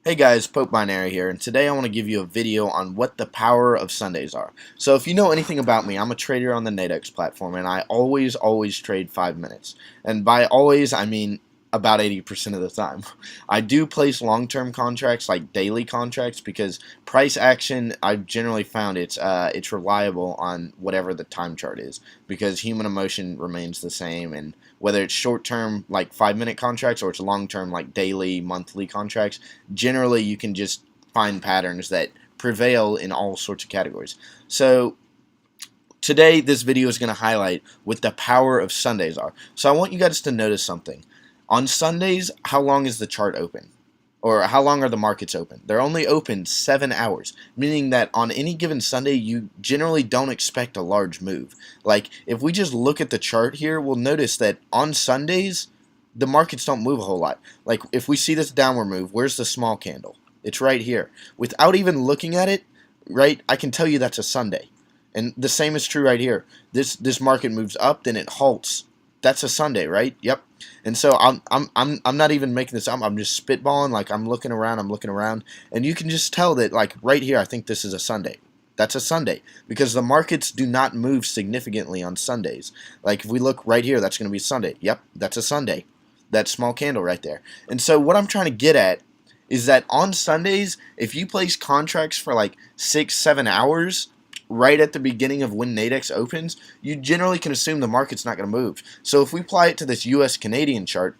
Hey guys, Pope Binary here, and today I want to give you a video on what the power of Sundays are. So if you know anything about me, I'm a trader on the Nadex platform, and I always trade 5 minutes. And by always, I mean about 80% of the time. I do place long-term contracts, like daily contracts, because price action, I've generally found it's reliable on whatever the time chart is, because human emotion remains the same, and whether it's short-term, like 5-minute contracts, or it's long-term, like daily, monthly contracts, generally you can just find patterns that prevail in all sorts of categories. So today this video is going to highlight what the power of Sundays are. So I want you guys to notice something. On Sundays, how long is the chart open? Or how long are the markets open? They're only open 7 hours, meaning that on any given Sunday, you generally don't expect a large move. Like, if we just look at the chart here, we'll notice that on Sundays, the markets don't move a whole lot. Like, if we see this downward move, where's the small candle? It's right here. Without even looking at it, right, I can tell you that's a Sunday. And the same is true right here. This market moves up, then it halts. That's a Sunday, right? Yep. And so I'm not even making this up. I'm just spitballing. Like, I'm looking around, and you can just tell that, like, right here, I think this is a Sunday. That's a Sunday, because the markets do not move significantly on Sundays. Like, if we look right here, that's going to be Sunday. Yep, that's a Sunday. That small candle right there. And so what I'm trying to get at is that on Sundays, if you place contracts for like 6-7 hours right at the beginning of when Nadex opens, you generally can assume the market's not going to move. So if we apply it to this US Canadian chart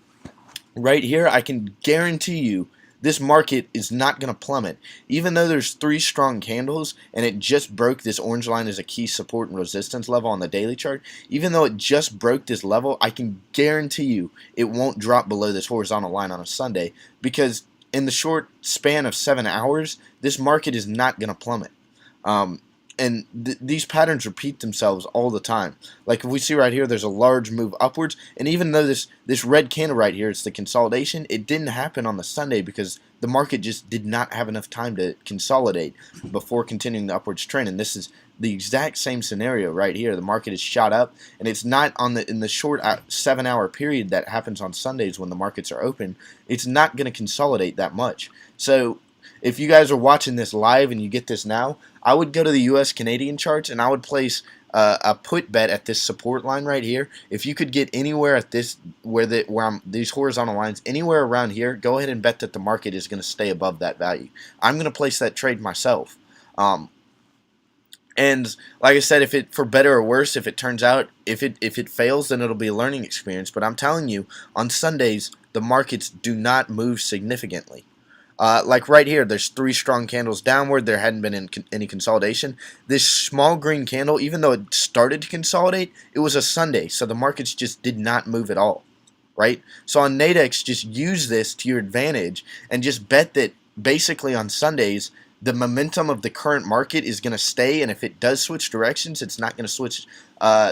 right here, I can guarantee you this market is not going to plummet. Even though there's 3 strong candles and it just broke this orange line as a key support and resistance level on the daily chart, even though it just broke this level, I can guarantee you it won't drop below this horizontal line on a Sunday, because in the short span of 7 hours, this market is not going to plummet. And these patterns repeat themselves all the time. Like, if we see right here, there's a large move upwards, and even though this red candle right here, it's the consolidation, it didn't happen on the Sunday because the market just did not have enough time to consolidate before continuing the upwards trend. And this is the exact same scenario right here. The market is shot up, and it's not in the short 7-hour period that happens on Sundays when the markets are open. It's not going to consolidate that much. So if you guys are watching this live and you get this now, I would go to the US Canadian charts and I would place a put bet at this support line right here. If you could get anywhere at this these horizontal lines, anywhere around here, go ahead and bet that the market is going to stay above that value. I'm going to place that trade myself. And like I said, if it, for better or worse, if it turns out, if it fails, then it'll be a learning experience. But I'm telling you, on Sundays, the markets do not move significantly. Like right here, there's 3 strong candles downward. There hadn't been any consolidation. This small green candle, even though it started to consolidate, it was a Sunday, so the markets just did not move at all, right? So on Nadex, just use this to your advantage and just bet that basically on Sundays, the momentum of the current market is going to stay, and if it does switch directions, it's not going to switch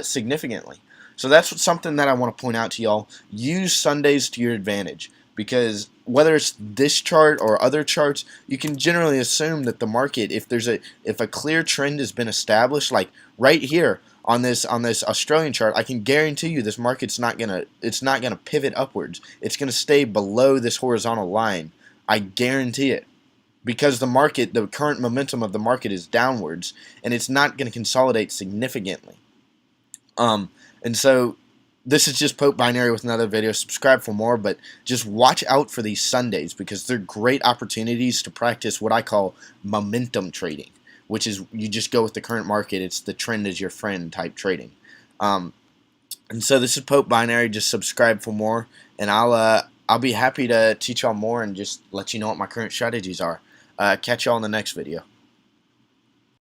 significantly. So that's something that I want to point out to y'all. Use Sundays to your advantage, because whether it's this chart or other charts, you can generally assume that the market, if a clear trend has been established, like right here on this Australian chart, I can guarantee you this market's not gonna pivot upwards. It's gonna stay below this horizontal line. I guarantee it, because the current momentum of the market is downwards, and it's not gonna consolidate significantly. And so this is just Pope Binary with another video. Subscribe for more, but just watch out for these Sundays, because they're great opportunities to practice what I call momentum trading, which is you just go with the current market. It's the trend is your friend type trading. And so this is Pope Binary. Just subscribe for more, and I'll be happy to teach y'all more and just let you know what my current strategies are. Catch y'all in the next video.